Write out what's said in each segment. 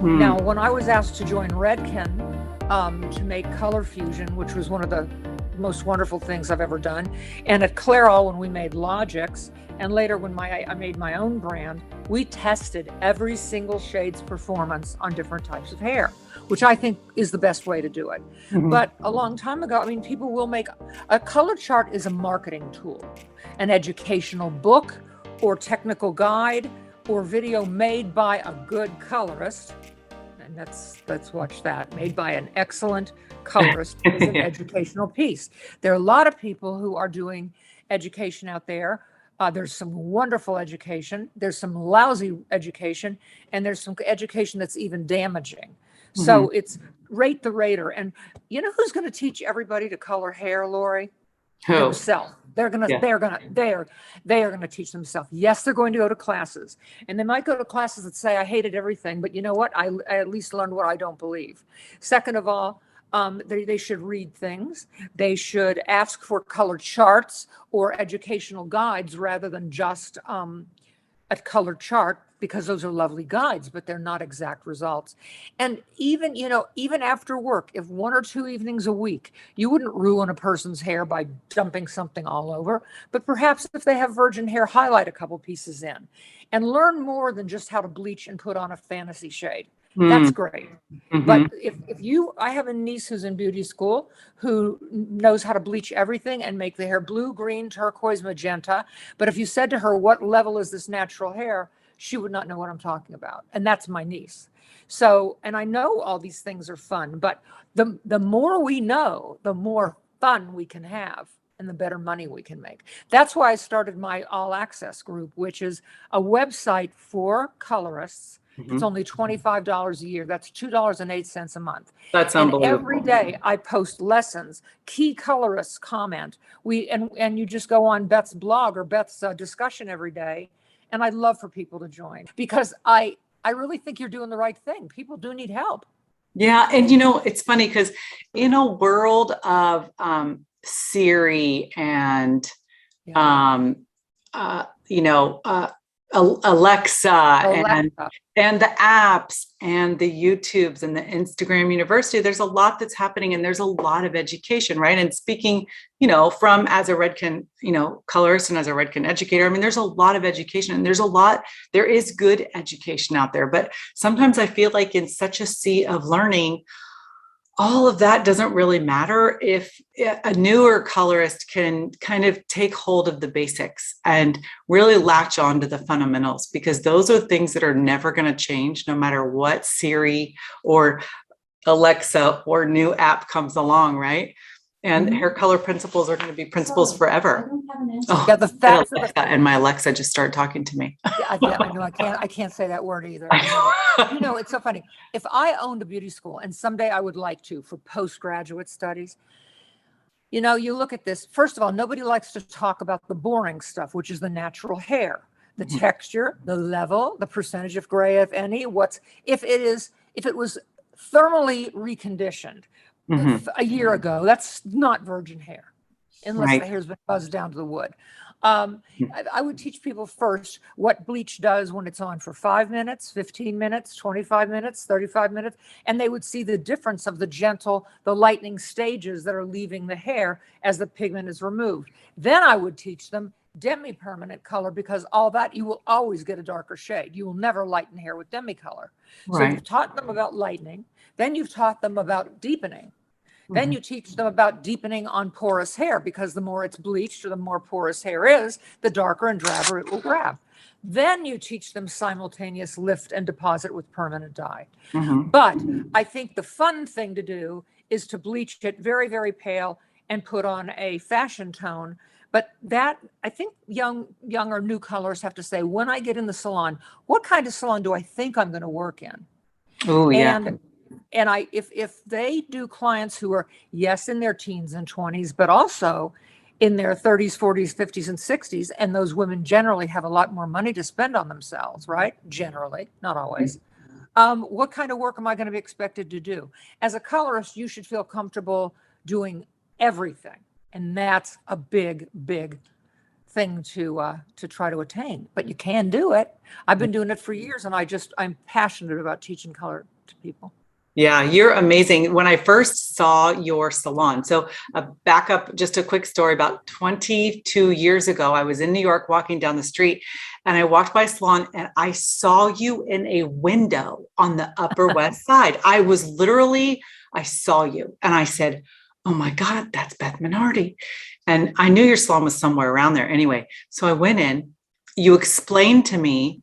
Now, when I was asked to join Redken to make color fusion, which was one of the most wonderful things I've ever done, and at Clairol when we made Logix, and later when I made my own brand, we tested every single shade's performance on different types of hair, which I think is the best way to do it. But a long time ago, I mean, people will make a color chart is a marketing tool, an educational book or technical guide or video made by a good colorist. And let's watch that, made by an excellent colorist is an educational piece. There are a lot of people who are doing education out there. There's some wonderful education, there's some lousy education, and there's some education that's even damaging. So it's rate the rater. And you know who's going to teach everybody to color hair, Lori? Themselves. They are going to teach themselves. Yes, they're going to go to classes, and they might go to classes that say, I hated everything, but you know what? I at least learned what I don't believe. Second of all, they should read things. They should ask for color charts or educational guides rather than just a color chart, because those are lovely guides, but they're not exact results. And even, even after work, if 1 or 2 evenings a week, you wouldn't ruin a person's hair by dumping something all over, but perhaps if they have virgin hair, highlight a couple pieces in and learn more than just how to bleach and put on a fantasy shade. That's great. But I have a niece who's in beauty school who knows how to bleach everything and make the hair blue, green, turquoise, magenta. But if you said to her, what level is this natural hair? She would not know what I'm talking about. And that's my niece. So, and I know all these things are fun, but the more we know, the more fun we can have and the better money we can make. That's why I started my All Access group, which is a website for colorists. It's only $25 a year. That's $2.08 a month. That's and unbelievable. Every day I post lessons, key colorists comment. And you just go on Beth's blog or Beth's discussion every day. And I'd love for people to join because I really think you're doing the right thing. People do need help. Yeah. And it's funny because in a world of Siri and, Alexa and the apps and the YouTubes and the Instagram University, there's a lot that's happening and there's a lot of education, right? And speaking, from as a Redken, colorist and as a Redken educator, I mean, there's a lot of education and there is good education out there, but sometimes I feel like in such a sea of learning, all of that doesn't really matter if a newer colorist can kind of take hold of the basics and really latch on to the fundamentals, because those are things that are never going to change no matter what Siri or Alexa or new app comes along, right? And hair color principles are going to be principles forever. The fact and my Alexa just started talking to me. I know I can't say that word either. It's so funny. If I owned a beauty school, and someday I would like to for postgraduate studies, you look at this. First of all, nobody likes to talk about the boring stuff, which is the natural hair, the texture, the level, the percentage of gray, if any. If it was thermally reconditioned a year ago, that's not virgin hair, unless the hair's been buzzed down to the wood. I would teach people first what bleach does when it's on for 5 minutes, 15 minutes, 25 minutes, 35 minutes, and they would see the difference of the lightening stages that are leaving the hair as the pigment is removed. Then I would teach them demi-permanent color, because all that, you will always get a darker shade. You will never lighten hair with demi-color. So you've taught them about lightening, then you've taught them about deepening. Then you teach them about deepening on porous hair, because the more it's bleached or the more porous hair is, the darker and drabber it will grab. Then you teach them simultaneous lift and deposit with permanent dye. But I think the fun thing to do is to bleach it very, very pale and put on a fashion tone. But that, I think young or new colorists have to say, when I get in the salon, what kind of salon do I think I'm going to work in? Oh, yeah. And if they do clients who are, yes, in their teens and 20s, but also in their 30s, 40s, 50s, and 60s, and those women generally have a lot more money to spend on themselves, right? Generally, not always. What kind of work am I going to be expected to do? As a colorist, you should feel comfortable doing everything. And that's a big, big thing to try to attain. But you can do it. I've been doing it for years, and I'm passionate about teaching color to people. Yeah, you're amazing. When I first saw your salon, so back up just a quick story. About 22 years ago, I was in New York walking down the street, and I walked by a salon and I saw you in a window on the Upper West Side. I saw you and I said, oh my God, that's Beth Minardi. And I knew your salon was somewhere around there anyway. So I went in, you explained to me,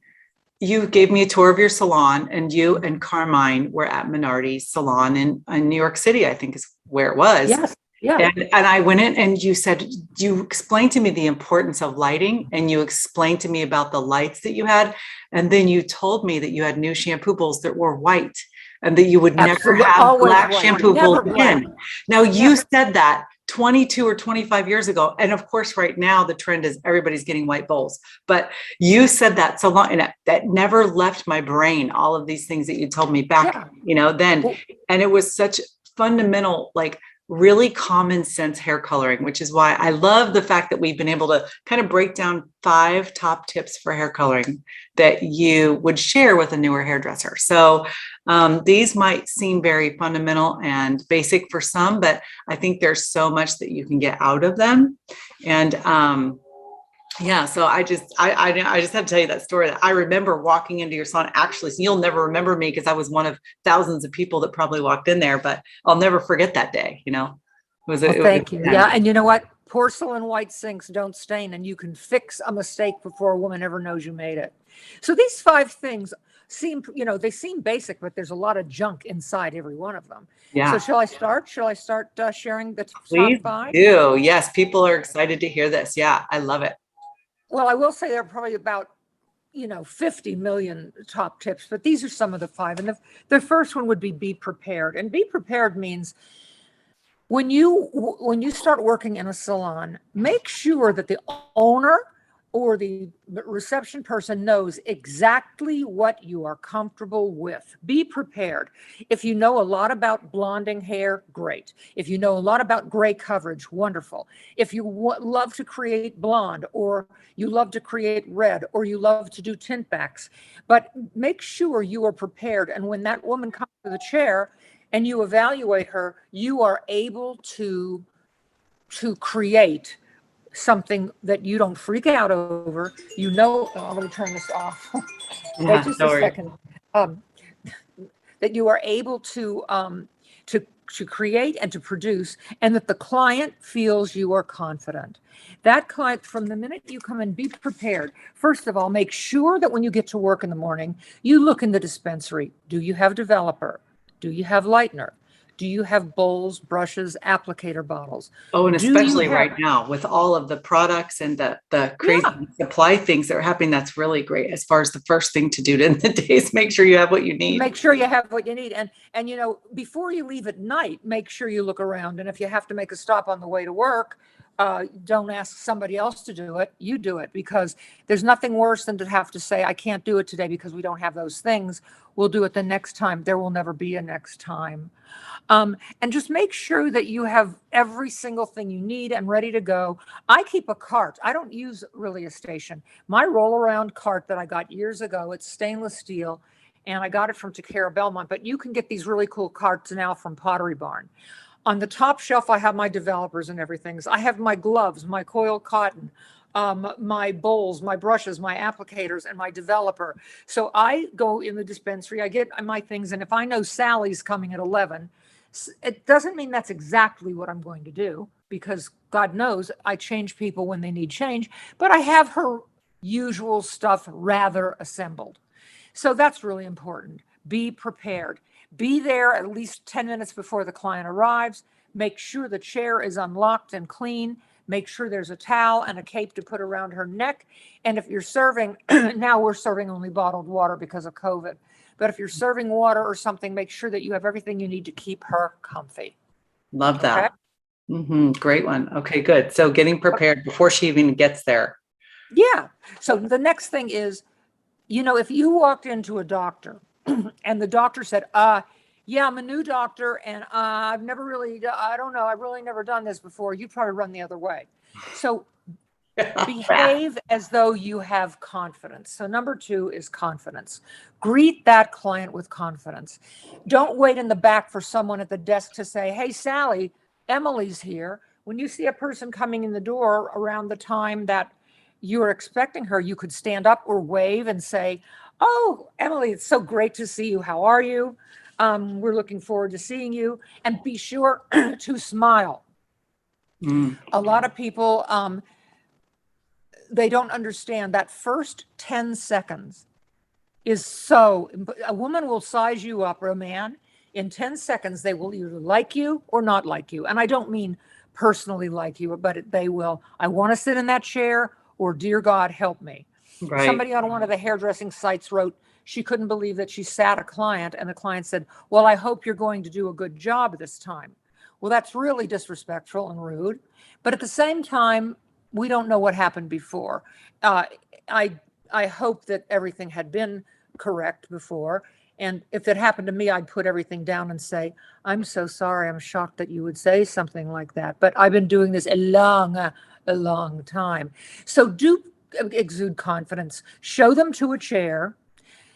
you gave me a tour of your salon, and you and Carmine were at Minardi's salon in New York City, I think is where it was. Yes. Yeah. And I went in and you said, you explained to me the importance of lighting, and you explained to me about the lights that you had. And then you told me that you had new shampoo bowls that were white and that you would never have black shampoo bowls again. Now you said that 22 or 25 years ago. And of course, right now, the trend is everybody's getting white bowls, but you said that so long, and that never left my brain, all of these things that you told me back, then. And it was such fundamental, like really common sense hair coloring, which is why I love the fact that we've been able to kind of break down 5 top tips for hair coloring that you would share with a newer hairdresser. So these might seem very fundamental and basic for some, but I think there's so much that you can get out of them. And so I just had to tell you that story, that I remember walking into your salon. Actually, so you'll never remember me because I was one of thousands of people that probably walked in there, but I'll never forget that day. Thank you. Yeah. And you know what? Porcelain white sinks don't stain, and you can fix a mistake before a woman ever knows you made it. So these 5 things seem, they seem basic, but there's a lot of junk inside every one of them. Yeah. So shall I start sharing the Please top 5? do. Yes. People are excited to hear this. Yeah. I love it. Well, I will say there are probably about, 50 million top tips, but these are some of the 5. And the first one would be prepared. And be prepared means when you start working in a salon, make sure that the owner or the reception person knows exactly what you are comfortable with. Be prepared. If you know a lot about blonding hair, great. If you know a lot about gray coverage, wonderful. If you love to create blonde, or you love to create red, or you love to do tint backs, but make sure you are prepared. And when that woman comes to the chair and you evaluate her, you are able to create something that you don't freak out over. I'm going to turn this off. Wait just a second. That you are able to create and to produce, and that the client feels you are confident. That client, from the minute you come in, be prepared. First of all, make sure that when you get to work in the morning, you look in the dispensary. Do you have developer? Do you have lightener? Do you have bowls, brushes, applicator bottles? Oh, and especially right now with all of the products and the crazy supply things that are happening, that's really great. As far as the first thing to do in the day is make sure you have what you need. Make sure you have what you need. And before you leave at night, make sure you look around. And if you have to make a stop on the way to work, don't ask somebody else to do it. You do it, because there's nothing worse than to have to say, I can't do it today because we don't have those things. We'll do it the next time. There will never be a next time. And just make sure that you have every single thing you need and ready to go. I keep a cart. I don't use really a station. My roll around cart that I got years ago, it's stainless steel, and I got it from Takara Belmont, but you can get these really cool carts now from Pottery Barn. On the top shelf, I have my developers and everything. I have my gloves, my coiled cotton, my bowls, my brushes, my applicators, and my developer. So I go in the dispensary, I get my things, and if I know Sally's coming at 11, it doesn't mean that's exactly what I'm going to do, because God knows I change people when they need change, but I have her usual stuff rather assembled. So that's really important. Be prepared. Be there at least 10 minutes before the client arrives. Make sure the chair is unlocked and clean. Make sure there's a towel and a cape to put around her neck. And if you're serving, now we're serving only bottled water because of COVID. But if you're serving water or something, make sure that you have everything you need to keep her comfy. Love that. Okay? Great one. Okay, good. So getting prepared before she even gets there. Yeah. So the next thing is, if you walked into a doctor and the doctor said, yeah, I'm a new doctor and I've never really, I don't know, I've really never done this before, you'd probably run the other way. So Behave as though you have confidence. So number 2 is confidence. Greet that client with confidence. Don't wait in the back for someone at the desk to say, hey, Sally, Emily's here. When you see a person coming in the door around the time that you're expecting her, you could stand up or wave and say, oh, Emily, it's so great to see you. How are you? We're looking forward to seeing you. And be sure to smile. A lot of people, they don't understand that first 10 seconds is so, a woman will size you up, or a man, in 10 seconds, they will either like you or not like you. And I don't mean personally like you, but they will, I want to sit in that chair, or dear God, help me. Right. Somebody on one of the hairdressing sites wrote, she couldn't believe that she sat a client and the client said, well, I hope you're going to do a good job this time. Well, that's really disrespectful and rude. But at the same time, we don't know what happened before. I hope that everything had been correct before. And if it happened to me, I'd put everything down and say, I'm so sorry. I'm shocked that you would say something like that. But I've been doing this a long time. So do exude confidence. Show them to a chair,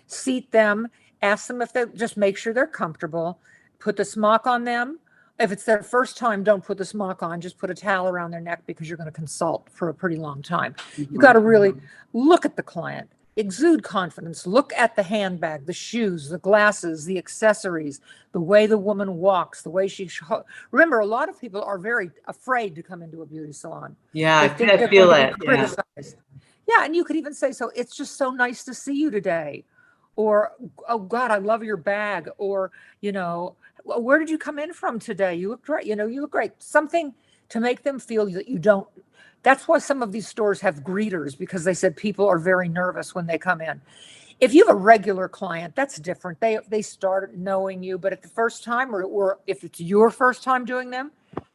seat them, ask them if they, just make sure they're comfortable, put the smock on them. If it's their first time, don't put the smock on, just put a towel around their neck, because you're going to consult for a pretty long time. You've got to really look at the client, exude confidence, look at the handbag, the shoes, the glasses, the accessories, the way the woman walks, the way she, remember, a lot of people are very afraid to come into a beauty salon. Yeah, I feel it. Yeah, and you could even say, so it's just so nice to see you today. Or, oh God, I love your bag. Or, you know, where did you come in from today? You look great. You know, you look great. Something to make them feel that you don't. That's why some of these stores have greeters, because they said people are very nervous when they come in. If you have a regular client, that's different. They start knowing you, but at the first time, or if it's your first time doing them,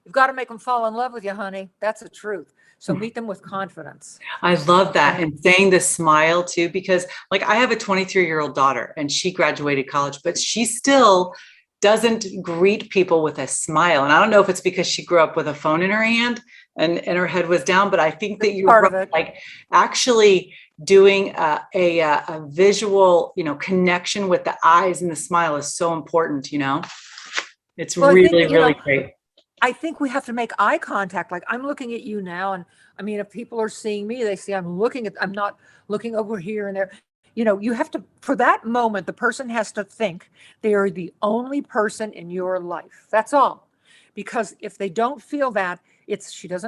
you've got to make them fall in love with you, honey. That's the truth. So meet them with confidence. I love that. And saying the smile too, because like I have a 23-year-old daughter and she graduated college, but she still doesn't greet people with a smile. And I don't know if it's because she grew up with a phone in her hand and her head was down, but I think that you're right, like actually doing a visual, you know, connection with the eyes and the smile is so important, you know. It's really great. I think we have to make eye contact. Like I'm looking at you now. And I mean, if people are seeing me, they see I'm not looking over here and there. You know, you have to, for that moment, the person has to think they are the only person in your life. That's all. Because if they don't feel that,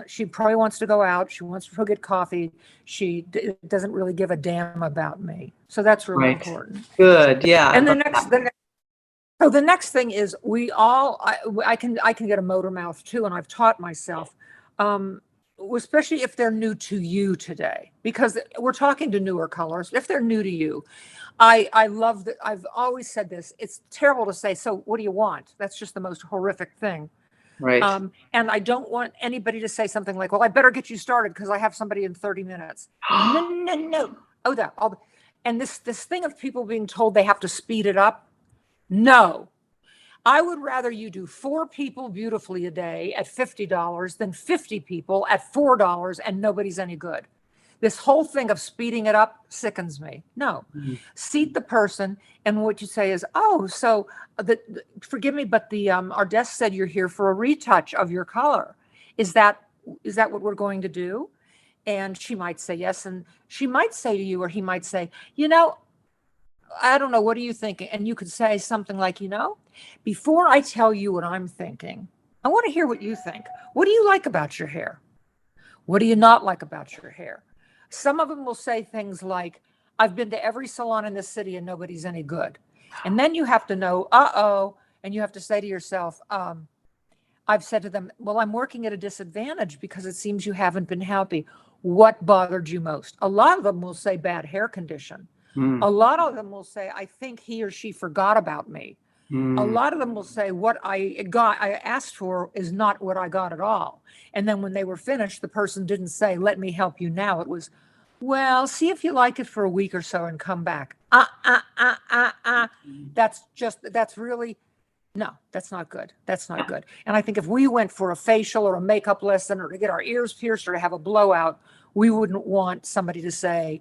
she probably wants to go out. She wants to go get coffee. She doesn't really give a damn about me. So that's really important. Good. Yeah. And the next thing is I can get a motor mouth too. And I've taught myself, especially if they're new to you today, because we're talking to newer colorists. If they're new to you, I love that. I've always said this. It's terrible to say, so what do you want? That's just the most horrific thing. Right. And I don't want anybody to say something like, well, I better get you started because I have somebody in 30 minutes. No. Oh, and this thing of people being told they have to speed it up. No. I would rather you do 4 people beautifully a day at $50 than 50 people at $4 and nobody's any good. This whole thing of speeding it up sickens me. No. Seat the person, and what you say is, oh, so forgive me, but our desk said you're here for a retouch of your color. Is that what we're going to do? And she might say yes, and she might say to you, or he might say, you know, I don't know, what are you thinking? And you could say something like, you know, before I tell you what I'm thinking, I want to hear what you think. What do you like about your hair? What do you not like about your hair? Some of them will say things like, I've been to every salon in this city and nobody's any good. And then you have to know, and you have to say to yourself, I've said to them, well, I'm working at a disadvantage because it seems you haven't been happy. What bothered you most? A lot of them will say bad hair condition. A lot of them will say, I think he or she forgot about me. A lot of them will say, what I asked for is not what I got at all. And then when they were finished, the person didn't say, let me help you now. It was, well, see if you like it for a week or so and come back. That's really No, that's not good. That's not good. And I think if we went for a facial or a makeup lesson or to get our ears pierced or to have a blowout, we wouldn't want somebody to say,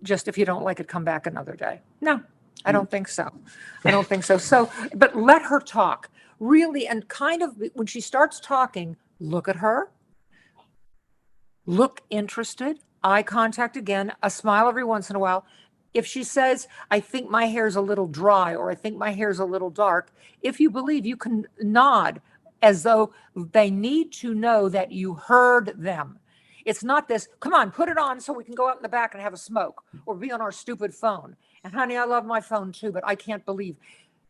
just if you don't like it, come back another day. No, I don't think so. I don't think so. So, but let her talk really. And kind of when she starts talking, look at her, look interested, eye contact again, a smile every once in a while. If she says, I think my hair's a little dry, or I think my hair's a little dark, if you believe, you can nod as though they need to know that you heard them. It's not this, come on, put it on so we can go out in the back and have a smoke or be on our stupid phone. And honey, I love my phone too, but I can't believe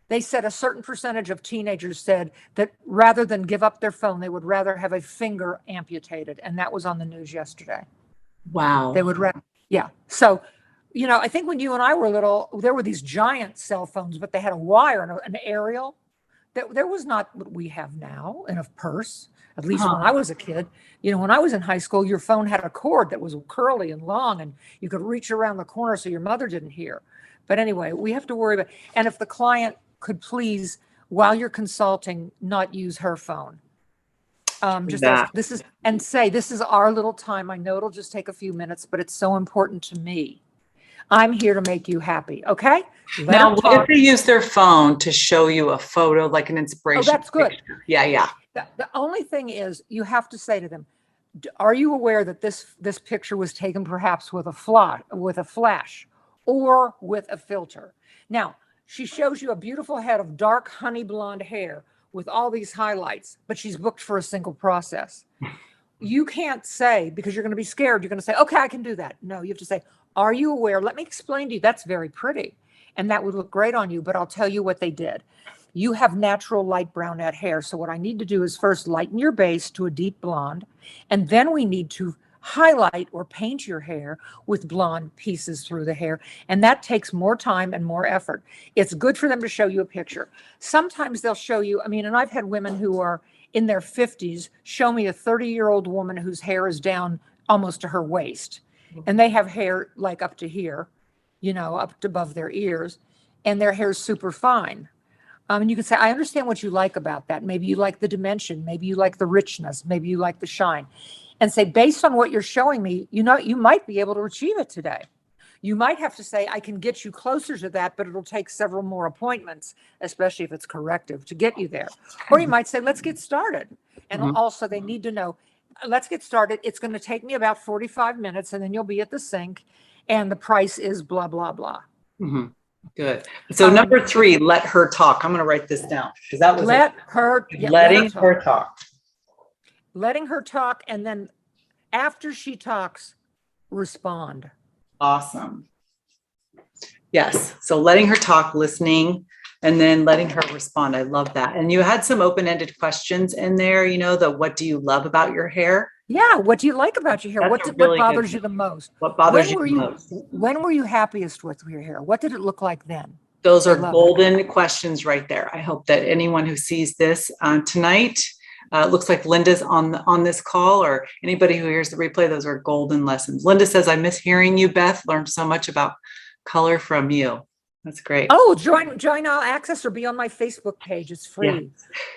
they said a certain percentage of teenagers said that rather than give up their phone, they would rather have a finger amputated. And that was on the news yesterday. Wow. They would rather, yeah. So, you know, I think when you and I were little, there were these giant cell phones, but they had a wire and an aerial. There was not what we have now in a purse, at least when I was a kid. You know, when I was in high school, your phone had a cord that was curly and long, and you could reach around the corner so your mother didn't hear. But anyway, we have to worry about, and if the client could please, while you're consulting, not use her phone. Just ask, this is, and say, this is our little time. I know it'll just take a few minutes, but it's so important to me. I'm here to make you happy. Okay. Now, what if they use their phone to show you a photo, like an inspiration? Oh, that's good. Picture? Yeah. Yeah. The only thing is you have to say to them, are you aware that this picture was taken perhaps with a flash or with a filter? Now, she shows you a beautiful head of dark honey blonde hair with all these highlights, but she's booked for a single process. You can't say, because you're going to be scared, you're going to say, okay, I can do that. No, you have to say, are you aware? Let me explain to you. That's very pretty. And that would look great on you, but I'll tell you what they did. You have natural light brownette hair. So what I need to do is first lighten your base to a deep blonde. And then we need to highlight or paint your hair with blonde pieces through the hair. And that takes more time and more effort. It's good for them to show you a picture. Sometimes they'll show you, I mean, and I've had women who are in their 50s show me a 30-year-old woman whose hair is down almost to her waist. And they have hair like up to here, you know, up to above their ears, and their hair is super fine. And you can say, I understand what you like about that. Maybe you like the dimension. Maybe you like the richness. Maybe you like the shine. And say, based on what you're showing me, you know, you might be able to achieve it today. You might have to say, I can get you closer to that, but it'll take several more appointments, especially if it's corrective, to get you there. Or you might say, let's get started. And also they need to know, let's get started. It's going to take me about 45 minutes and then you'll be at the sink and the price is blah, blah, blah. Good. So number 3, let her talk. I'm going to write this down because that was letting her talk. Letting her talk. And then after she talks, respond. Awesome. Yes. So letting her talk, listening, and then letting her respond. I love that. And you had some open-ended questions in there, you know, what do you love about your hair? Yeah. What do you like about your hair? What bothers you the most? What bothers you the most? When were you happiest with your hair? What did it look like then? Those are golden questions right there. I hope that anyone who sees this tonight, looks like Linda's on this call, or anybody who hears the replay, those are golden lessons. Linda says, I miss hearing you, Beth. Learned so much about color from you. That's great. Oh, join All Access or be on my Facebook page. It's free.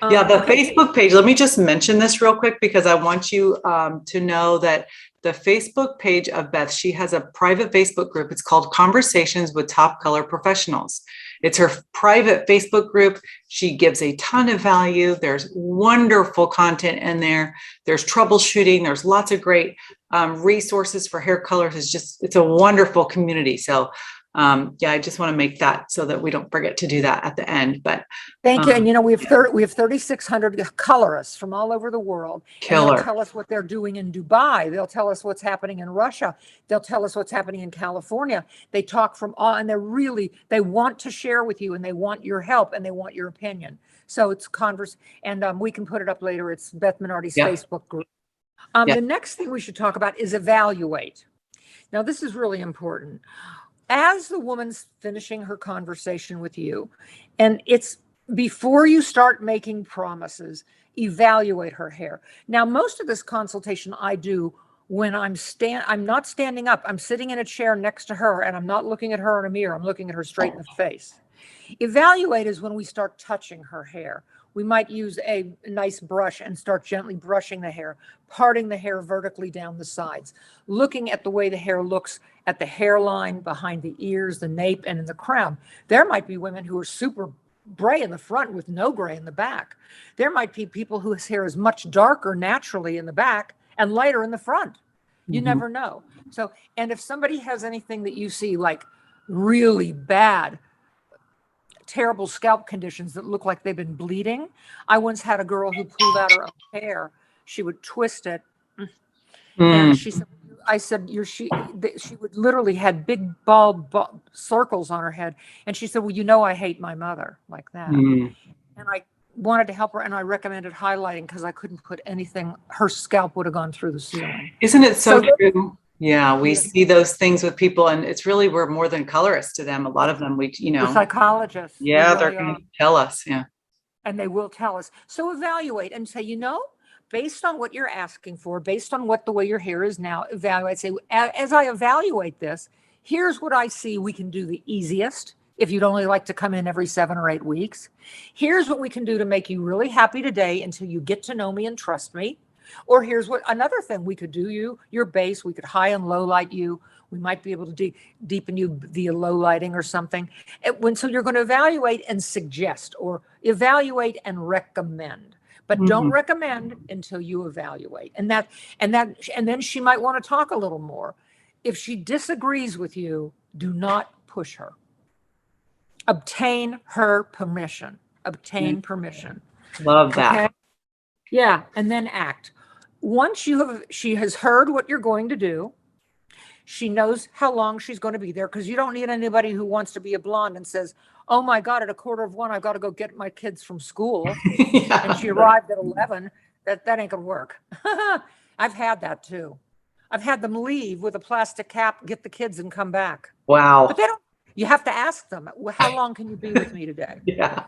Yeah, the Facebook page. Let me just mention this real quick because I want you to know that the Facebook page of Beth, she has a private Facebook group. It's called Conversations with Top Color Professionals. It's her private Facebook group. She gives a ton of value. There's wonderful content in there. There's troubleshooting. There's lots of great resources for hair colors. It's a wonderful community. So I just want to make that so that we don't forget to do that at the end. But thank you. And you know, we have 3,600 colorists from all over the world. Killer. They'll tell us what they're doing in Dubai. They'll tell us what's happening in Russia. They'll tell us what's happening in California. They talk from all, and they want to share with you, and they want your help, and they want your opinion. So it's and we can put it up later. It's Beth Minardi's Facebook group. The next thing we should talk about is evaluate. Now, this is really important. As the woman's finishing her conversation with you, and it's before you start making promises, evaluate her hair. Now, most of this consultation I do when I'm not standing up. I'm sitting in a chair next to her and I'm not looking at her in a mirror. I'm looking at her straight in the face. Evaluate is when we start touching her hair. We might use a nice brush and start gently brushing the hair, parting the hair vertically down the sides, looking at the way the hair looks at the hairline, behind the ears, the nape, and in the crown. There might be women who are super gray in the front with no gray in the back. There might be people whose hair is much darker naturally in the back and lighter in the front. You never know. So, and if somebody has anything that you see like really bad, terrible scalp conditions that look like they've been bleeding. I once had a girl who pulled out her own hair. She would twist it. And she said, I said, she would literally had big bald circles on her head. And she said, well, you know, I hate my mother, like that. And I wanted to help her. And I recommended highlighting because I couldn't put anything. Her scalp would have gone through the ceiling. Isn't it so true? Yeah, we see those things with people, and it's really, we're more than colorists to them. A lot of them, we're psychologists. Yeah, they're going to tell us. Yeah. And they will tell us. So evaluate and say, you know, based on what you're asking for, based on what the way your hair is now, evaluate. Say, as I evaluate this, here's what I see we can do the easiest. If you'd only like to come in every 7 or 8 weeks, here's what we can do to make you really happy today until you get to know me and trust me. Or here's what another thing we could do, your base, we could high and low light you. We might be able to deepen you via low lighting or something. So you're going to evaluate and suggest, or evaluate and recommend, but don't recommend until you evaluate. And then she might want to talk a little more. If she disagrees with you, do not push her. Obtain her permission. Obtain permission. Love that. Okay? Yeah, and then act. Once she has heard what you're going to do, she knows how long she's going to be there, because you don't need anybody who wants to be a blonde and says, oh my God, at 1:45, I've got to go get my kids from school. And she arrived at 11. That ain't going to work. I've had that too. I've had them leave with a plastic cap, get the kids and come back. Wow. But you have to ask them, how long can you be with me today? Yeah.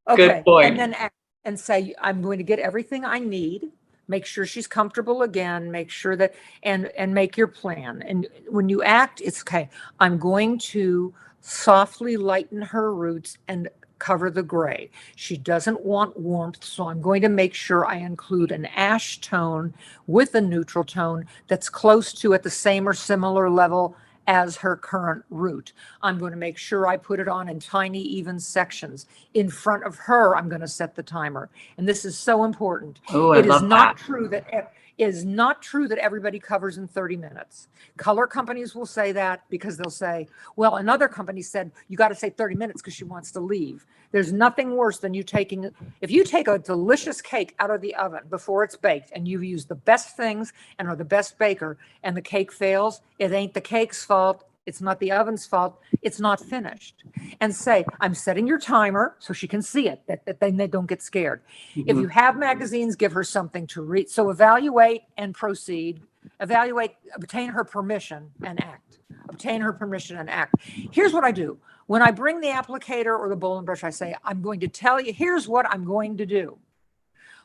Okay. Good point. And then act and say, I'm going to get everything I need. Make sure she's comfortable again, make sure that, and make your plan. And when you act, it's okay. I'm going to softly lighten her roots and cover the gray. She doesn't want warmth, so I'm going to make sure I include an ash tone with a neutral tone that's close to at the same or similar level as her current root. I'm going to make sure I put it on in tiny, even sections. In front of her, I'm going to set the timer. And this is so important. Oh, it is not true that everybody covers in 30 minutes. Color companies will say that because they'll say, well, another company said, you got to say 30 minutes because she wants to leave. There's nothing worse than if you take a delicious cake out of the oven before it's baked and you've used the best things and are the best baker and the cake fails, it ain't the cake's fault. It's not the oven's fault. It's not finished. And say, I'm setting your timer so she can see it, that they don't get scared. If you have magazines, give her something to read. So evaluate and proceed. Evaluate, obtain her permission and act. Obtain her permission and act. Here's what I do. When I bring the applicator or the bowl and brush, I say, I'm going to tell you, here's what I'm going to do.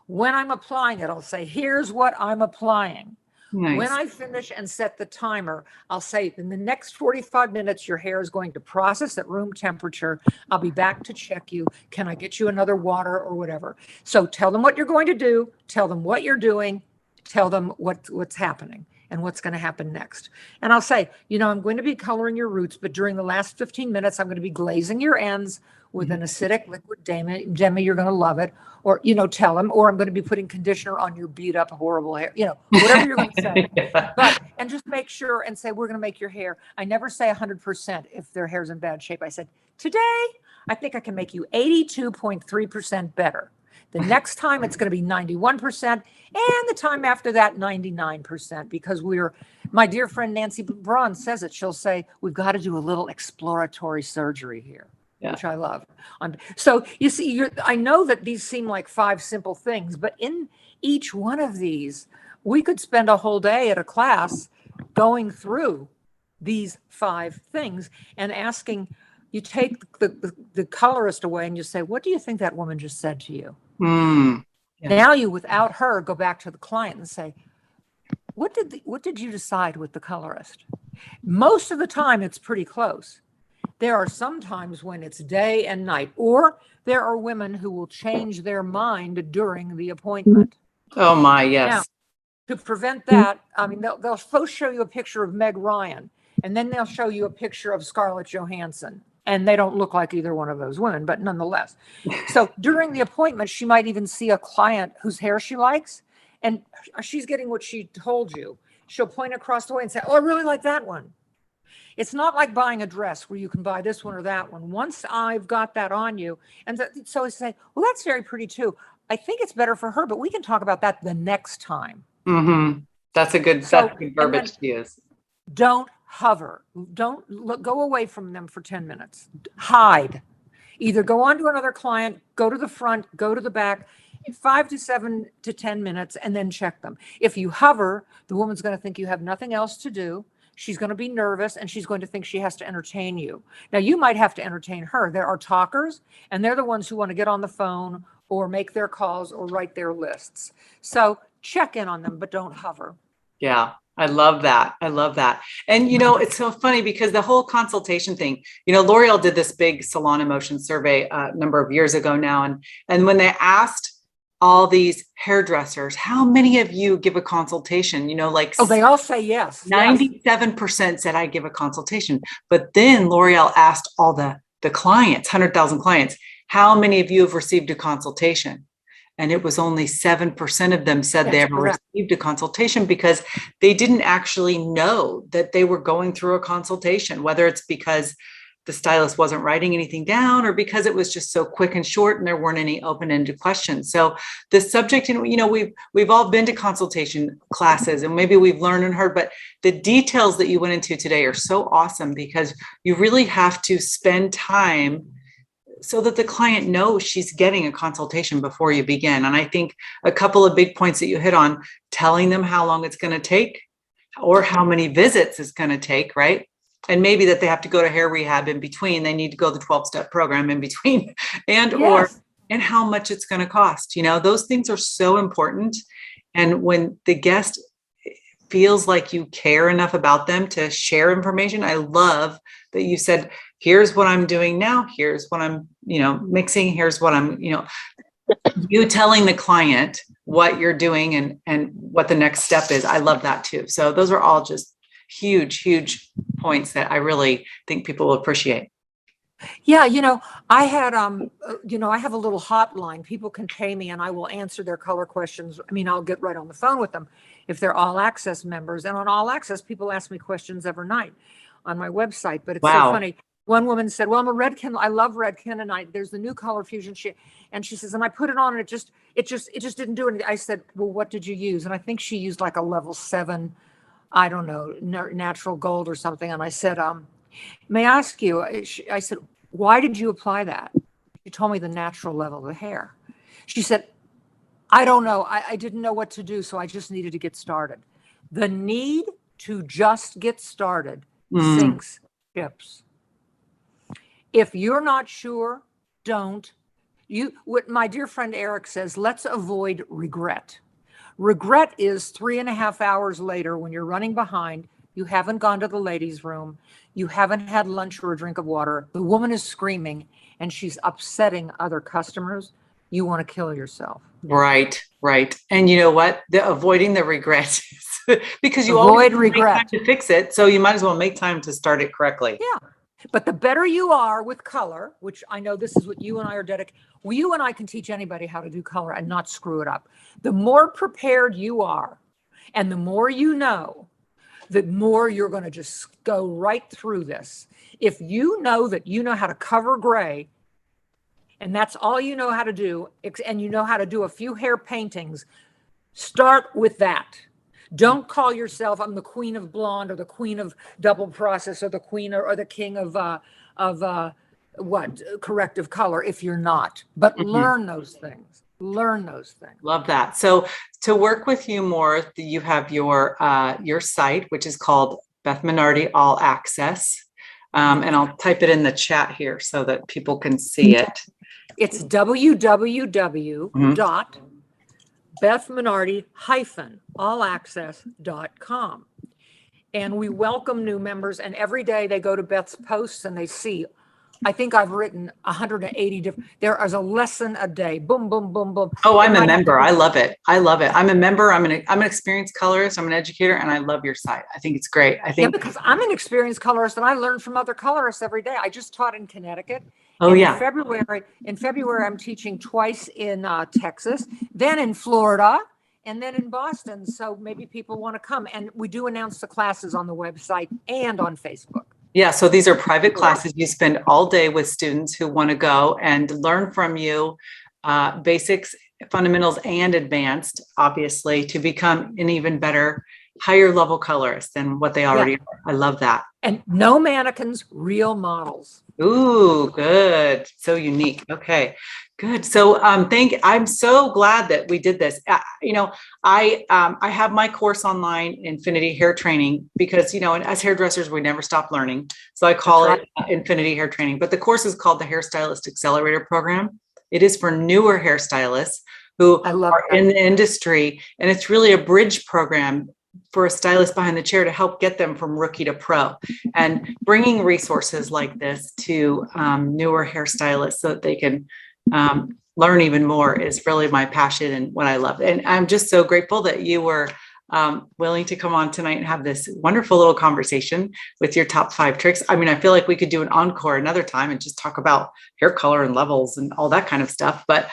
When I'm applying it, I'll say, here's what I'm applying. Nice. When I finish and set the timer, I'll say, in the next 45 minutes, your hair is going to process at room temperature. I'll be back to check you. Can I get you another water or whatever? So tell them what you're going to do. Tell them what you're doing. Tell them what's happening and what's going to happen next. And I'll say, I'm going to be coloring your roots, but during the last 15 minutes, I'm going to be glazing your ends with an acidic liquid demi. You're going to love it. Or, tell them, or I'm going to be putting conditioner on your beat up horrible hair, whatever you're going to say. Yeah. And just make sure and say, we're going to make your hair. I never say 100% if their hair's in bad shape. I said, today, I think I can make you 82.3% better. The next time it's going to be 91%, and the time after that, 99%, because my dear friend Nancy Braun says it. She'll say, we've got to do a little exploratory surgery here. Yeah. Which I love. So you see, I know that these seem like 5 simple things, but in each one of these, we could spend a whole day at a class going through these 5 things and asking. You take the colorist away and you say, what do you think that woman just said to you? Yeah. Now you, without her, go back to the client and say, what did you decide with the colorist? Most of the time, it's pretty close. There are some times when it's day and night, or there are women who will change their mind during the appointment. Oh my, yes. Now, to prevent that, I mean, they'll first show you a picture of Meg Ryan, and then they'll show you a picture of Scarlett Johansson. And they don't look like either one of those women, but nonetheless. So during the appointment, she might even see a client whose hair she likes, and she's getting what she told you. She'll point across the way and say, oh, I really like that one. It's not like buying a dress where you can buy this one or that one. Once I've got that on you, and so I say, well, that's very pretty too. I think it's better for her, but we can talk about that the next time. Mm-hmm. That's a good verbiage to use. Don't hover. Don't go away from them for 10 minutes. Hide. Either go on to another client, go to the front, go to the back, 5 to 7 to 10 minutes, and then check them. If you hover, the woman's going to think you have nothing else to do. She's going to be nervous, and she's going to think she has to entertain you. Now, you might have to entertain her. There are talkers, and they're the ones who want to get on the phone or make their calls or write their lists. So check in on them, but don't hover. Yeah. I love that. I love that. And, you know, it's so funny because the whole consultation thing, you know, L'Oreal did this big salon emotion survey a number of years ago now. And when they asked all these hairdressers, how many of you give a consultation? You know, like, oh, they all say yes. 97% said I give a consultation. But then L'Oreal asked all the clients, 100,000 clients, how many of you have received a consultation? And it was only 7% of them said they ever received a consultation, because they didn't actually know that they were going through a consultation, whether it's because the stylist wasn't writing anything down or because it was just so quick and short and there weren't any open-ended questions. So the subject, and you know, we've all been to consultation classes and maybe we've learned and heard, but the details that you went into today are so awesome, because you really have to spend time so that the client knows she's getting a consultation before you begin. And I think a couple of big points that you hit on, telling them how long it's going to take or how many visits it's going to take, right? And maybe that they have to go to hair rehab in between. They need to go the 12-step program in between, and how much it's going to cost. You know, those things are so important. And when the guest feels like you care enough about them to share information, I love that you said, here's what I'm doing now. Here's what I'm, you know, mixing. Here's what I'm, you know, you telling the client what you're doing and what the next step is. I love that too. So those are all just huge, huge points that I really think people will appreciate. Yeah. You know, I had, I have a little hotline. People can pay me and I will answer their color questions. I mean, I'll get right on the phone with them if they're All Access members. And on All Access, people ask me questions every night on my website. But it's so funny. One woman said, well, I'm a Redken. I love Redken. And there's the new color fusion. And she says, and I put it on and it just didn't do anything. I said, well, what did you use? And I think she used like a level 7, I don't know, natural gold or something. And I said, may I ask you, I said, why did you apply that? She told me the natural level of the hair. She said, I don't know. I didn't know what to do. So I just needed to get started. The need to just get started sinks ships. If you're not sure, don't. What my dear friend Eric says, let's avoid regret. Regret is 3.5 hours later when you're running behind, you haven't gone to the ladies' room, you haven't had lunch or a drink of water, the woman is screaming and she's upsetting other customers. You want to kill yourself. Right. And you know what? Avoiding the regret because you avoid always regret make time to fix it. So you might as well make time to start it correctly. Yeah. But the better you are with color, which I know this is what you and I are dedicated. You and I can teach anybody how to do color and not screw it up. The more prepared you are and the more you know, the more you're going to just go right through this. If you know that you know how to cover gray and that's all you know how to do, and you know how to do a few hair paintings, start with that. Don't call yourself, I'm the queen of blonde or the queen of double process or the queen or the king of corrective color if you're not. But learn those things. Love that. So to work with you more, you have your site, which is called Beth Minardi All Access. And I'll type it in the chat here so that people can see it. It's www.BethMinardi-allaccess.com. and we welcome new members. And every day they go to Beth's posts and they see, I think I've written 180 different, there is a lesson a day. Boom, boom, boom, boom. Oh, I'm a member. I love it. I love it. I'm a member. I'm an experienced colorist. I'm an educator, and I love your site. I think it's great. I think because I'm an experienced colorist and I learn from other colorists every day. I just taught in Connecticut. Oh, and yeah. In February, I'm teaching twice in Texas, then in Florida, and then in Boston. So maybe people want to come. And we do announce the classes on the website and on Facebook. Yeah, so these are private classes. You spend all day with students who want to go and learn from you, basics, fundamentals, and advanced, obviously, to become an even better, higher level colorist than what they already are. I love that. And no mannequins, real models. Ooh, good. So unique. Okay, good. So I'm so glad that we did this. I have my course online, Infinity Hair Training, because, and as hairdressers, we never stop learning. So I call it Infinity Hair Training, but the course is called the Hairstylist Accelerator Program. It is for newer hairstylists who are in the industry. And it's really a bridge program for a stylist behind the chair to help get them from rookie to pro, and bringing resources like this to newer hairstylists so that they can learn even more is really my passion and what I love. And I'm just so grateful that you were willing to come on tonight and have this wonderful little conversation with your top 5 tricks. I mean, I feel like we could do an encore another time and just talk about hair color and levels and all that kind of stuff. But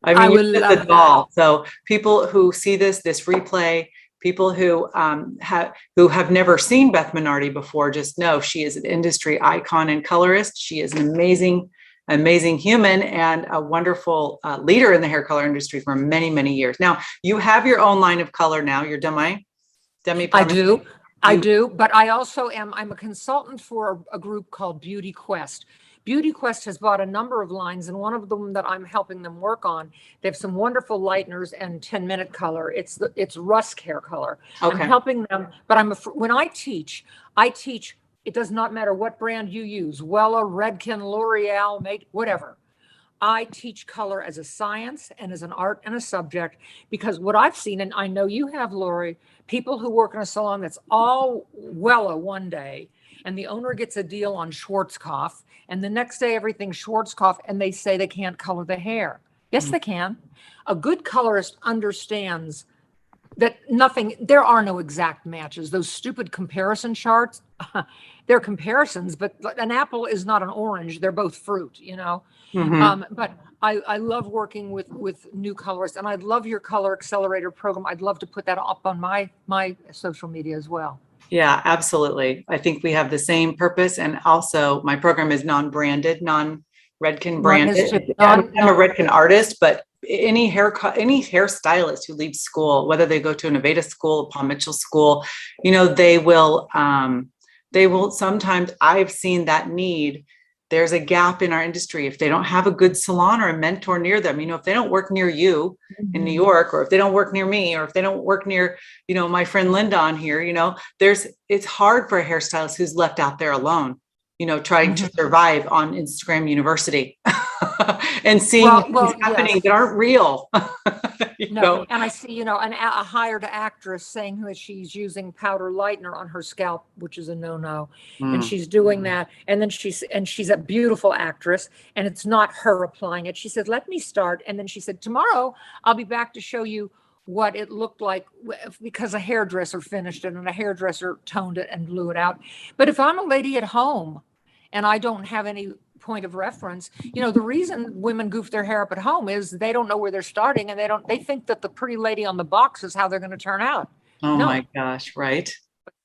I mean, would love that. So people who see this replay, people who have never seen Beth Minardi before, just know she is an industry icon and colorist. She is an amazing human and a wonderful leader in the hair color industry for many, many years. Now, you have your own line of color now. You're demi. I do, but I also I'm a consultant for a group called Beauty Quest. Beauty Quest has bought a number of lines, and one of them that I'm helping them work on, they have some wonderful lighteners and 10-minute color. It's Rusk hair color. Okay. I'm helping them, but when I teach, it does not matter what brand you use, Wella, Redken, L'Oreal, whatever. I teach color as a science and as an art and a subject, because what I've seen, and I know you have, Lori, people who work in a salon that's all Wella one day, and the owner gets a deal on Schwarzkopf, and the next day everything's Schwarzkopf, and they say they can't color the hair. Yes, they can. A good colorist understands that there are no exact matches. Those stupid comparison charts, they're comparisons, but an apple is not an orange. They're both fruit, But I love working with new colorists, and I love your color accelerator program. I'd love to put that up on my social media as well. Yeah, absolutely. I think we have the same purpose. And also my program is non-branded, non-Redken branded. I'm a Redken artist, but any hairstylist who leaves school, whether they go to an Aveda school, a Paul Mitchell school, they will sometimes, I've seen that need. There's a gap in our industry. If they don't have a good salon or a mentor near them, if they don't work near you in New York, or if they don't work near me, or if they don't work near, my friend Linda on here, it's hard for a hairstylist who's left out there alone, trying to survive on Instagram University and seeing things happening that aren't real. And I see, a hired actress saying that she's using powder lightener on her scalp, which is a no-no. And she's doing that. And then she's a beautiful actress, and it's not her applying it. She said, let me start. And then she said, tomorrow I'll be back to show you what it looked like, because a hairdresser finished it and a hairdresser toned it and blew it out. But if I'm a lady at home and I don't have any point of reference, the reason women goof their hair up at home is they don't know where they're starting, and they think that the pretty lady on the box is how they're going to turn out. My gosh, right?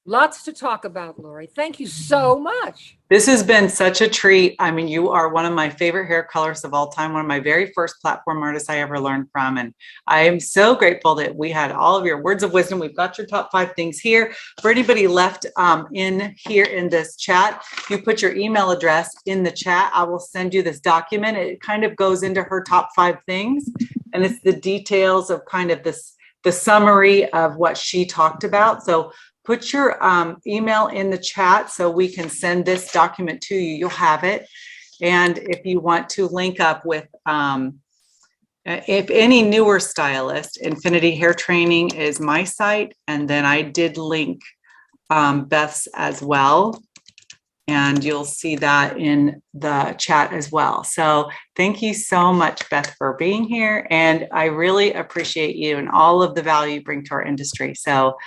Lots to talk about, Lori. Thank you so much. This has been such a treat. I mean, you are one of my favorite hair colorists of all time, one of my very first platform artists I ever learned from. And I am so grateful that we had all of your words of wisdom. We've got your top 5 things here. For anybody left in here in this chat, you put your email address in the chat. I will send you this document. It kind of goes into her top 5 things. And it's the details of kind of the summary of what she talked about. So put your email in the chat so we can send this document to you. You'll have it. And if you want to link up with, if any newer stylist, Infinity Hair Training is my site. And then I did link Beth's as well. And you'll see that in the chat as well. So thank you so much, Beth, for being here. And I really appreciate you and all of the value you bring to our industry. So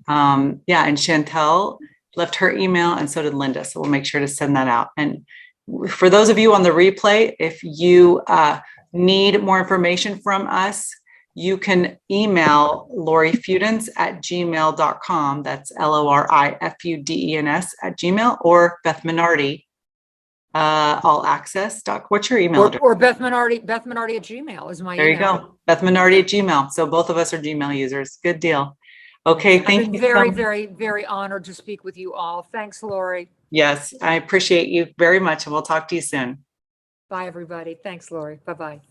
yeah, and Chantel left her email and so did Linda. So we'll make sure to send that out. And for those of you on the replay, if you need more information from us, you can email lorifudens@gmail.com. That's LORIFUDENS @gmail, or Beth Minardi, all access. What's your email address? Or Beth Minardi @gmail is my email. There you go. Beth Minardi @gmail. So both of us are Gmail users. Good deal. Okay. Thank you. Very, very, very honored to speak with you all. Thanks, Lori. Yes, I appreciate you very much. And we'll talk to you soon. Bye, everybody. Thanks, Lori. Bye-bye.